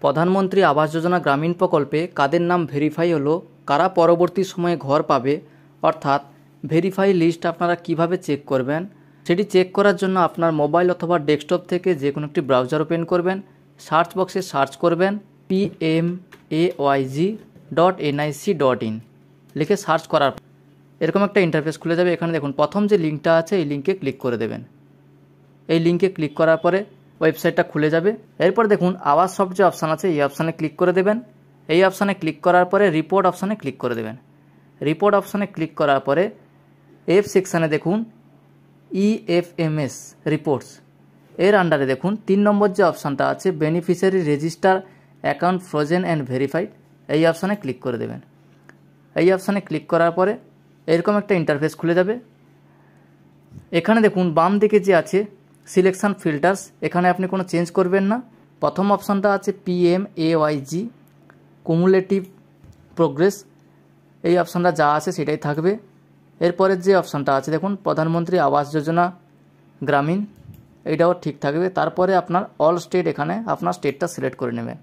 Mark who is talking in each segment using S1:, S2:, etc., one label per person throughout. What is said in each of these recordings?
S1: প্রধানমন্ত্রী আবাস যোজনা গ্রামীণ প্রকল্পে কাদের নাম ভেরিফাই হলো, কারা পরবর্তী সময়ে ঘর পাবে, অর্থাৎ ভেরিফাই লিস্ট আপনারা কিভাবে চেক করবেন, সেটি চেক করার জন্য আপনার মোবাইল অথবা ডেস্কটপ থেকে যে কোনো একটি ব্রাউজার ওপেন করবেন। সার্চ বক্সে সার্চ করবেন pmayg.nic.in লিখে সার্চ করার এরকম একটা ইন্টারফেস খুলে যাবে। এখানে দেখুন প্রথম যে লিঙ্কটা আছে এই লিঙ্কে ক্লিক করে দেবেন। এই লিঙ্কে ক্লিক করার পরে ওয়েবসাইটটা খুলে যাবে। এরপর দেখুন আওয়াজ সফট যে অপশান আছে এই অপশানে ক্লিক করে দেবেন। এই অপশানে ক্লিক করার পরে রিপোর্ট অপশানে ক্লিক করে দেবেন। রিপোর্ট অপশানে ক্লিক করার পরে এফ সেকশানে দেখুন EFMS রিপোর্টস, এর আন্ডারে দেখুন 3 নম্বর যে অপশানটা আছে beneficiary register account frozen and verified, এই অপশানে ক্লিক করে দেবেন। এই অপশানে ক্লিক করার পরে এরকম একটা ইন্টারফেস খুলে যাবে। এখানে দেখুন বাম দিকে যে আছে সিলেকশন ফিল্টার্স, এখানে আপনি কোনো চেঞ্জ করবেন না। প্রথম অপশানটা আছে PMAYG কুমুলেটিভ প্রোগ্রেস, এই অপশানটা যা আছে সেটাই থাকবে। এরপরের যে অপশানটা আছে দেখুন প্রধানমন্ত্রী আবাস যোজনা গ্রামীণ, এইটাও ঠিক থাকবে। তারপরে আপনার অল স্টেট, এখানে আপনার স্টেটটা সিলেক্ট করে নেবেন।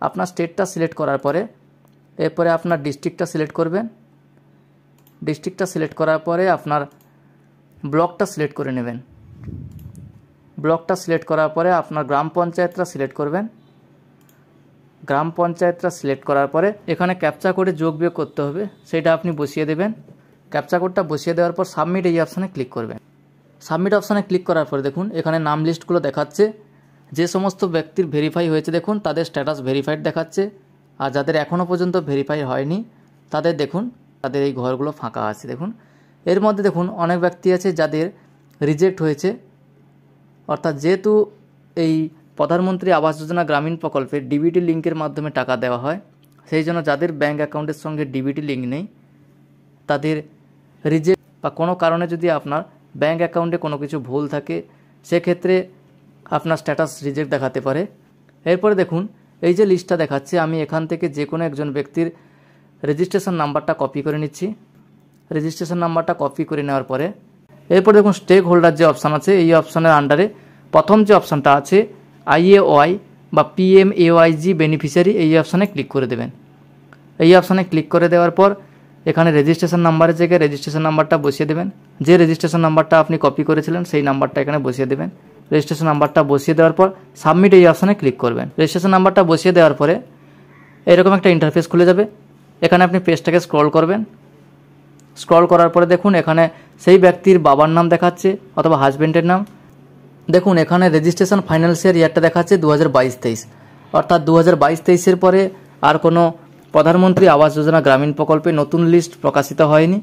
S1: আপনার স্টেটটা সিলেক্ট করার পরে এরপরে আপনার ডিস্ট্রিক্টটা সিলেক্ট করবেন। ডিস্ট্রিক্টটা সিলেক্ট করার পরে আপনার ব্লকটা সিলেক্ট করে নেবেন। ব্লকটা সিলেক্ট করার পরে আপনার গ্রাম পঞ্চায়েতটা সিলেক্ট করবেন। গ্রাম পঞ্চায়েতটা সিলেক্ট করার পরে এখানে ক্যাপচা কোডে যোগ বিয়োগ করতে হবে, সেটা আপনি বসিয়ে দেবেন। ক্যাপচা কোডটা বসিয়ে দেওয়ার পর সাবমিট এই অপশানে ক্লিক করবেন। সাবমিট অপশানে ক্লিক করার পরে দেখুন এখানে নাম লিস্টগুলো দেখাচ্ছে। যে সমস্ত ব্যক্তির ভেরিফাই হয়েছে দেখুন তাদের স্ট্যাটাস ভেরিফাইড দেখাচ্ছে, আর যাদের এখনও পর্যন্ত ভেরিফাই হয়নি তাদের দেখুন তাদের এই ঘরগুলো ফাঁকা আছে। দেখুন এর মধ্যে দেখুন অনেক ব্যক্তি আছে যাদের রিজেক্ট হয়েছে, অর্থাৎ যেহেতু এই প্রধানমন্ত্রী আবাস যোজনা গ্রামীণ প্রকল্পে ডিবিটি লিঙ্কের মাধ্যমে টাকা দেওয়া হয়, সেই জন্য যাদের ব্যাঙ্ক অ্যাকাউন্টের সঙ্গে ডিবিটি লিঙ্ক নেই তাদের রিজেক্ট, বা কোনো কারণে যদি আপনার ব্যাঙ্ক অ্যাকাউন্টে কোনো কিছু ভুল থাকে সেক্ষেত্রে আপনার স্ট্যাটাস রিজেক্ট দেখাতে পারে। এরপরে দেখুন এই যে লিস্টটা দেখাচ্ছে, আমি এখান থেকে যে কোনো একজন ব্যক্তির রেজিস্ট্রেশন নাম্বারটা কপি করে নিচ্ছি। রেজিস্ট্রেশন নাম্বারটা কপি করে নেওয়ার পরে এরপর দেখুন স্টেক হোল্ডার যে অপশান আছে এই অপশানের আন্ডারে প্রথম যে অপশানটা আছে IAY বা PMAYG বেনিফিশিয়ারি, এই অপশানে ক্লিক করে দেবেন। এই অপশানে ক্লিক করে দেওয়ার পর এখানে রেজিস্ট্রেশন নাম্বারের জায়গায় রেজিস্ট্রেশন নাম্বারটা বসিয়ে দেবেন। যে রেজিস্ট্রেশন নাম্বারটা আপনি কপি করেছিলেন সেই নাম্বারটা এখানে বসিয়ে দেবেন। রেজিস্ট্রেশন নাম্বারটা বসিয়ে দেওয়ার পর সাবমিট এই অপশানে ক্লিক করবেন। রেজিস্ট্রেশন নাম্বারটা বসিয়ে দেওয়ার পরে এরকম একটা ইন্টারফেস খুলে যাবে। এখানে আপনি পেজটাকে স্ক্রল করবেন। স্ক্রল করার পরে দেখুন এখানে সেই ব্যক্তির বাবার নাম দেখাচ্ছে অথবা হাজব্যান্ডের নাম। দেখুন এখানে রেজিস্ট্রেশন ফাইন্যান্সিয়াল ইয়ারটা দেখাচ্ছে 2022-23, অর্থাৎ 2022-23 পরে আর কোনো প্রধানমন্ত্রী আবাস যোজনা গ্রামীণ প্রকল্পে নতুন লিস্ট প্রকাশিত হয়নি।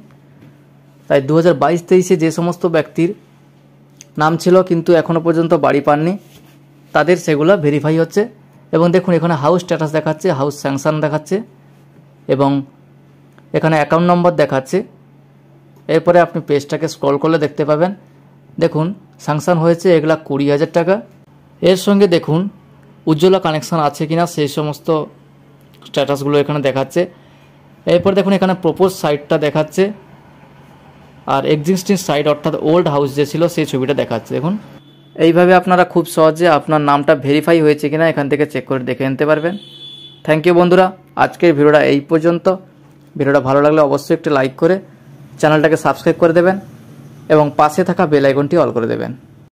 S1: তাই 2022-23 যে সমস্ত ব্যক্তির নাম ছিল কিন্তু এখনও পর্যন্ত বাড়ি পাননি তাদের সেগুলো ভেরিফাই হচ্ছে। এবং দেখুন এখানে হাউস স্ট্যাটাস দেখাচ্ছে, হাউস স্যাংশন দেখাচ্ছে এবং এখানে অ্যাকাউন্ট নম্বর দেখাচ্ছে। এরপরে আপনি পেজটাকে স্ক্রল করলে দেখতে পাবেন দেখুন স্যাংশন হয়েছে 1,20,000 টাকা। এর সঙ্গে দেখুন উজ্জ্বলা কানেকশান আছে কিনা সেই সমস্ত স্ট্যাটাসগুলো এখানে দেখাচ্ছে। এরপর দেখুন এখানে প্রপোজ সাইটটা দেখাচ্ছে আর এক্সিস্টিং সাইট অর্থাৎ ওল্ড হাউস যে ছিল সেই ছবিটা দেখাচ্ছে। দেখুন এইভাবে আপনারা খুব সহজে আপনার নামটা ভেরিফাই হয়েছে কিনা এখান থেকে চেক করে দেখে নিতে পারবেন। থ্যাংক ইউ বন্ধুরা, আজকের ভিডিওটা এই পর্যন্ত। ভিডিওটা ভালো লাগলে অবশ্যই একটি লাইক করে চ্যানেলটাকে সাবস্ক্রাইব করে দেবেন এবং পাশে থাকা বেল আইকনটি অল করে দেবেন।